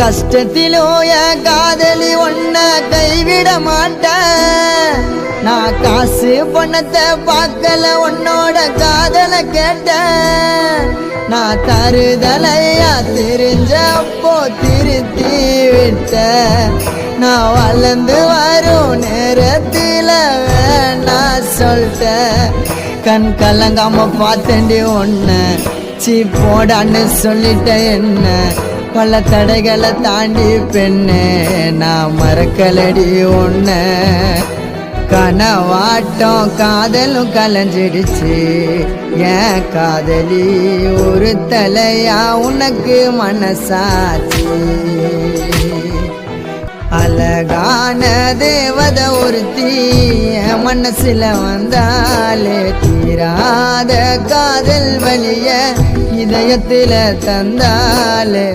கஷ்டத்திலோ என் காதலி ஒன்ன கைவிட மாட்டேன். நான் காசு பணத்தை பார்க்கல உன்னோட காதலை கேட்டேன். நான் தருதலையா தெரிஞ்சப்போ திருத்தி விட்ட. நான் வளர்ந்து வரும் நேரத்தில் வேணா சொல்லிட்டேன். கண் கலங்காம பார்த்தேன்டி ஒன்ன சீ போடான்னு சொல்லிட்ட. என்ன பல தடைகளை தாண்டி பெண்ணே நான் மறக்கலடி ஒன்ன. கனவாட்டம் காதலும் கலைஞ்சிடுச்சு என் காதலி ஒரு தலையா உனக்கு மனசாச்சு. அழகான தேவதை ஒருத்தி என் மனசுல வந்தாலே தீராத காதல் வலிய இதயத்தில தந்தாலே